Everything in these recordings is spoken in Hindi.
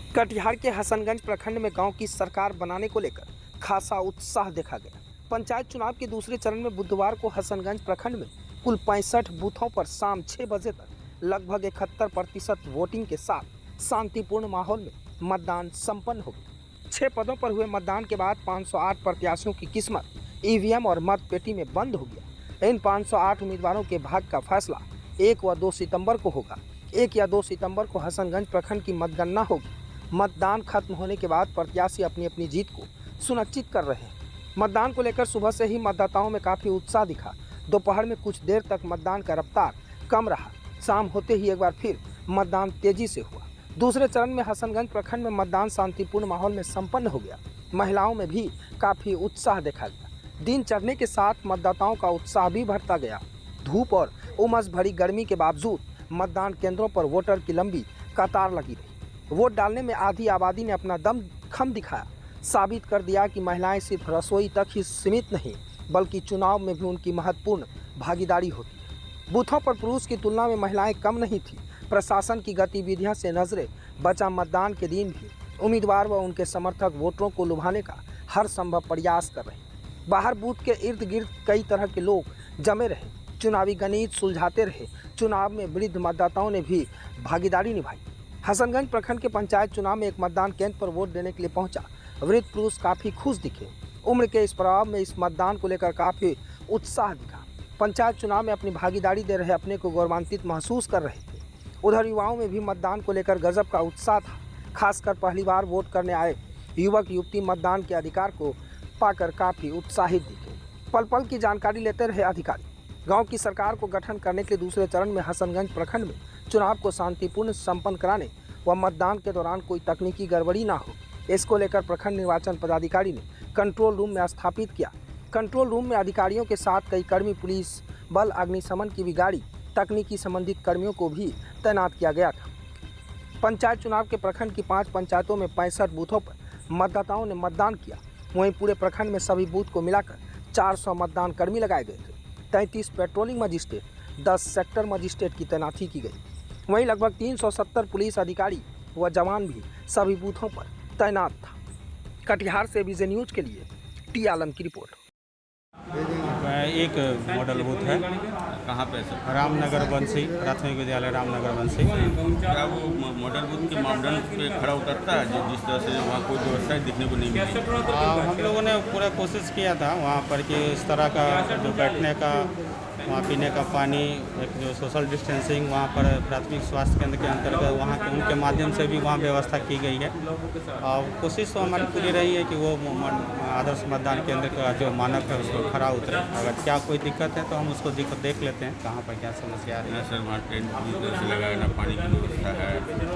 कटिहार के हसनगंज प्रखंड में गांव की सरकार बनाने को लेकर खासा उत्साह देखा गया। पंचायत चुनाव के दूसरे चरण में बुधवार को हसनगंज प्रखंड में कुल 65 बूथों पर शाम 6 बजे तक लगभग 71% वोटिंग के साथ शांतिपूर्ण माहौल में मतदान संपन्न हो गया। 6 पदों पर हुए मतदान के बाद 508 प्रत्याशियों की किस्मत ईवीएम और मतपेटी में बंद हो गया। इन 508 उम्मीदवारों के भाग्य का फैसला 1 व 2 सितंबर को होगा। 1 या 2 सितंबर को हसनगंज प्रखंड की मतगणना होगी। मतदान खत्म होने के बाद प्रत्याशी अपनी अपनी जीत को सुनिश्चित कर रहे हैं। मतदान को लेकर सुबह से ही मतदाताओं में काफ़ी उत्साह दिखा। दोपहर में कुछ देर तक मतदान का रफ्तार कम रहा। शाम होते ही एक बार फिर मतदान तेजी से हुआ। दूसरे चरण में हसनगंज प्रखंड में मतदान शांतिपूर्ण माहौल में संपन्न हो गया। महिलाओं में भी काफ़ी उत्साह देखा गया। दिन चढ़ने के साथ मतदाताओं का उत्साह भी बढ़ता गया। धूप और उमस भरी गर्मी के बावजूद मतदान केंद्रों पर वोटर की लंबी कतार लगी रही। वोट डालने में आधी आबादी ने अपना दम खम दिखाया, साबित कर दिया कि महिलाएं सिर्फ रसोई तक ही सीमित नहीं बल्कि चुनाव में भी उनकी महत्वपूर्ण भागीदारी होती है। बूथों पर पुरुष की तुलना में महिलाएं कम नहीं थीं। प्रशासन की गतिविधियों से नजरें बचा मतदान के दिन भी उम्मीदवार व उनके समर्थक वोटरों को लुभाने का हर संभव प्रयास कर रहे। बाहर बूथ के इर्द गिर्द कई तरह के लोग जमे रहे, चुनावी गणित सुलझाते रहे। चुनाव में वृद्ध मतदाताओं ने भी भागीदारी निभाई। हसनगंज प्रखंड के पंचायत चुनाव में एक मतदान केंद्र पर वोट देने के लिए पहुंचा वृद्ध पुरुष काफ़ी खुश दिखे। उम्र के इस प्रभाव में इस मतदान को लेकर काफ़ी उत्साह दिखा। पंचायत चुनाव में अपनी भागीदारी दे रहे अपने को गौरवान्वित महसूस कर रहे थे। उधर युवाओं में भी मतदान को लेकर गजब का उत्साह था। खासकर पहली बार वोट करने आए युवक युवती मतदान के अधिकार को पाकर काफ़ी उत्साहित दिखे। पल पल की जानकारी लेते रहे अधिकारी। गांव की सरकार को गठन करने के दूसरे चरण में हसनगंज प्रखंड में चुनाव को शांतिपूर्ण संपन्न कराने व मतदान के दौरान कोई तकनीकी गड़बड़ी ना हो, इसको लेकर प्रखंड निर्वाचन पदाधिकारी ने कंट्रोल रूम में स्थापित किया। कंट्रोल रूम में अधिकारियों के साथ कई कर्मी, पुलिस बल, अग्निशमन की भी गाड़ी, तकनीकी संबंधित कर्मियों को भी तैनात किया गया था। पंचायत चुनाव के प्रखंड की 5 पंचायतों में 65 बूथों पर मतदाताओं ने मतदान किया। वहीं पूरे प्रखंड में सभी बूथ को मिलाकर 400 मतदान कर्मी लगाए गए थे। 33 पेट्रोलिंग मजिस्ट्रेट, 10 सेक्टर मजिस्ट्रेट की तैनाती की गई। वहीं लगभग 370 पुलिस अधिकारी व जवान भी सभी बूथों पर तैनात था। कटिहार से विजय न्यूज के लिए टी आलम की रिपोर्ट। एक मॉडल बूथ है। कहाँ पे सर? रामनगर बंसी, प्राथमिक विद्यालय रामनगर बंसी। क्या वो मॉडल बूथ के मापदंड पे खड़ा उतरता है जिस तरह से वहाँ कोई व्यवस्था दिखने को नहीं मिली? हम लोगों ने पूरा कोशिश किया था वहाँ पर कि इस तरह का जो बैठने का, वहाँ पीने का पानी, एक जो सोशल डिस्टेंसिंग वहाँ पर प्राथमिक स्वास्थ्य केंद्र के अंतर्गत वहाँ के उनके माध्यम से भी वहाँ व्यवस्था की गई है। और कोशिश तो हमारी पूरी रही है कि वो आदर्श मतदान केंद्र का जो मानक है उसको खरा उतरे। अगर क्या कोई दिक्कत है तो हम उसको देख लेते हैं कहाँ पर क्या समस्या आ रही है। सर वहाँ टेंट पूरी तरह से लगा है, ना पानी की व्यवस्था है,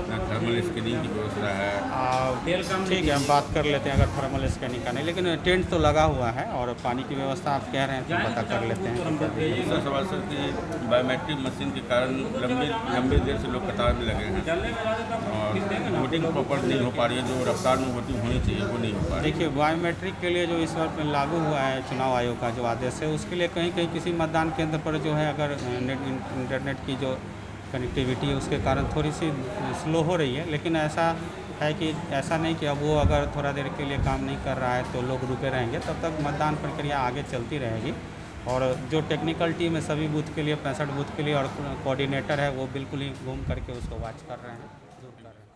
ना थर्मल स्कैनिंग की व्यवस्था है। ठीक है, हम बात कर लेते हैं अगर थर्मल स्कैनिंग का नहीं, लेकिन टेंट तो लगा हुआ है और पानी की व्यवस्था आप कह रहे हैं तो पता कर लेते हैं। दूसरा सवाल सर कि बायोमेट्रिक मशीन के कारण लंबे देर से लोग कतार में लगे हैं और वोटिंग प्रॉपर नहीं हो पा रही है। जो रफ्तार में वोटिंग होनी चाहिए वो नहीं हो पा रही। देखिए, बायोमेट्रिक के लिए जो इस बार लागू हुआ है चुनाव आयोग का जो आदेश है, उसके लिए कहीं कहीं किसी मतदान केंद्र पर जो है अगर इंटरनेट की जो कनेक्टिविटी है उसके कारण थोड़ी सी स्लो हो रही है। लेकिन ऐसा है कि ऐसा नहीं कि अब वो अगर थोड़ा देर के लिए काम नहीं कर रहा है तो लोग रुके रहेंगे, तब तक मतदान प्रक्रिया आगे चलती रहेगी। और जो टेक्निकल टीम है सभी बूथ के लिए, 65 बूथ के लिए और कोऑर्डिनेटर है वो बिल्कुल ही घूम करके उसको वॉच कर रहे हैं, जो कर रहे हैं।